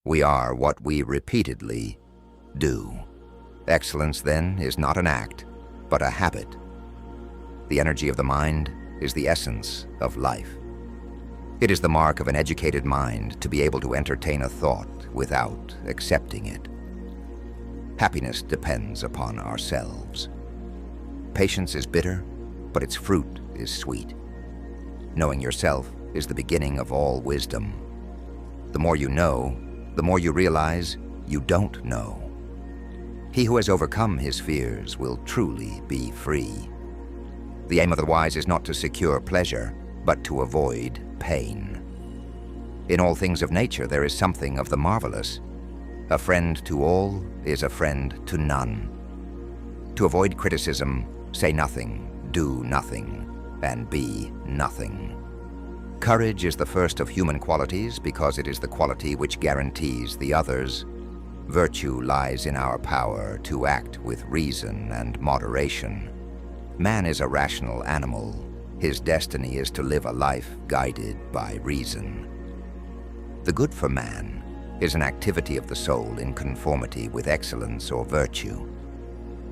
We are what we repeatedly do. Excellence, then, is not an act, but a habit. The energy of the mind is the essence of life. It is the mark of an educated mind to be able to entertain a thought without accepting it. Happiness depends upon ourselves. Patience is bitter, but its fruit is sweet. Knowing yourself is the beginning of all wisdom. The more you know, the more you realize you don't know. He who has overcome his fears will truly be free. The aim of the wise is not to secure pleasure, but to avoid pain. In all things of nature there is something of the marvelous. A friend to all is a friend to none. To avoid criticism, say nothing, do nothing, and be nothing. Courage is the first of human qualities because it is the quality which guarantees the others. Virtue lies in our power to act with reason and moderation. Man is a rational animal. His destiny is to live a life guided by reason. The good for man is an activity of the soul in conformity with excellence or virtue.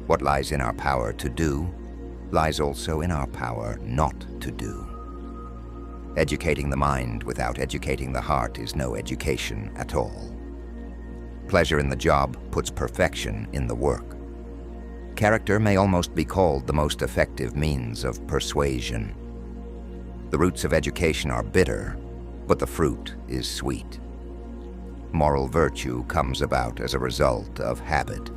What lies in our power to do lies also in our power not to do. Educating the mind without educating the heart is no education at all. Pleasure in the job puts perfection in the work. Character may almost be called the most effective means of persuasion. The roots of education are bitter, but the fruit is sweet. Moral virtue comes about as a result of habit.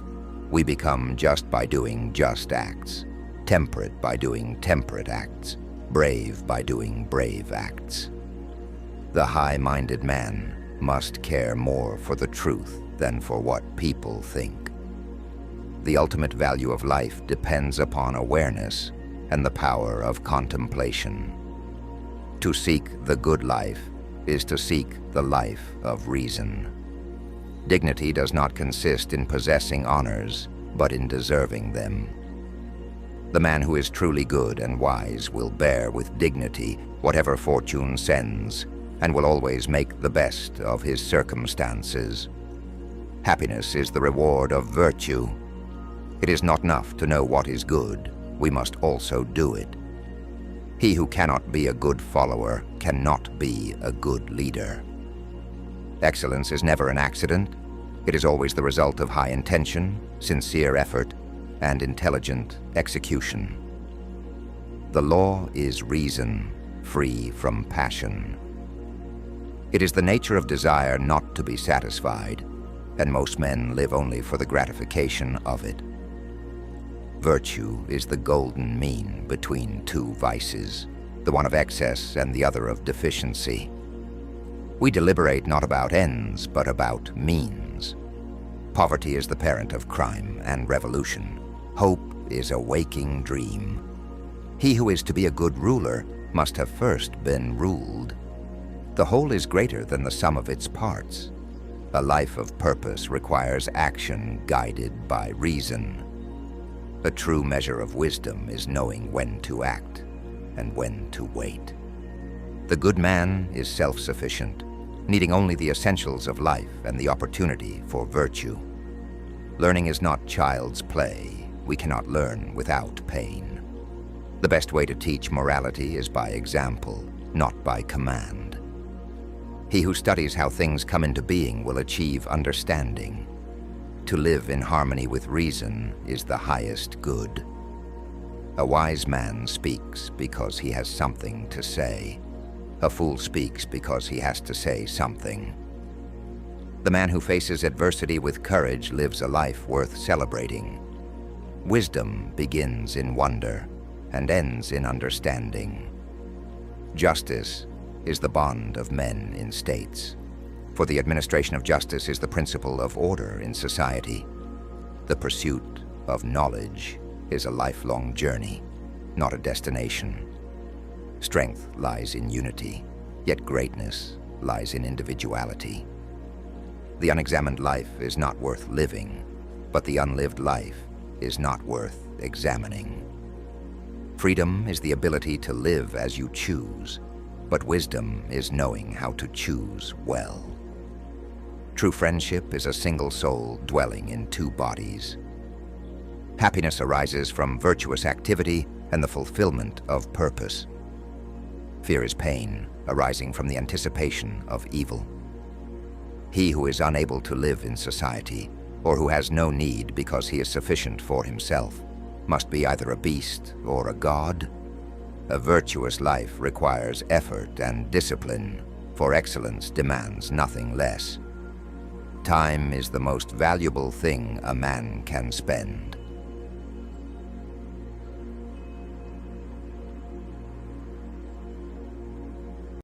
We become just by doing just acts, temperate by doing temperate acts, brave by doing brave acts. The high-minded man must care more for the truth than for what people think. The ultimate value of life depends upon awareness and the power of contemplation. To seek the good life is to seek the life of reason. Dignity does not consist in possessing honors, but in deserving them. The man who is truly good and wise will bear with dignity whatever fortune sends, and will always make the best of his circumstances. Happiness is the reward of virtue. It is not enough to know what is good, we must also do it. He who cannot be a good follower cannot be a good leader. Excellence is never an accident. It is always the result of high intention, sincere effort, and intelligent execution. The law is reason, free from passion. It is the nature of desire not to be satisfied, and most men live only for the gratification of it. Virtue is the golden mean between two vices, the one of excess and the other of deficiency. We deliberate not about ends, but about means. Poverty is the parent of crime and revolution. Hope is a waking dream. He who is to be a good ruler must have first been ruled. The whole is greater than the sum of its parts. A life of purpose requires action guided by reason. A true measure of wisdom is knowing when to act and when to wait. The good man is self-sufficient, needing only the essentials of life and the opportunity for virtue. Learning is not child's play. We cannot learn without pain. The best way to teach morality is by example, not by command. He who studies how things come into being will achieve understanding. To live in harmony with reason is the highest good. A wise man speaks because he has something to say. A fool speaks because he has to say something. The man who faces adversity with courage lives a life worth celebrating. Wisdom begins in wonder and ends in understanding. Justice is the bond of men in states. For the administration of justice is the principle of order in society. The pursuit of knowledge is a lifelong journey, not a destination. Strength lies in unity, yet greatness lies in individuality. The unexamined life is not worth living, but the unlived life is not worth examining. Freedom is the ability to live as you choose, but wisdom is knowing how to choose well. True friendship is a single soul dwelling in two bodies. Happiness arises from virtuous activity and the fulfillment of purpose. Fear is pain arising from the anticipation of evil. He who is unable to live in society, or who has no need because he is sufficient for himself, must be either a beast or a god. A virtuous life requires effort and discipline, for excellence demands nothing less. Time is the most valuable thing a man can spend.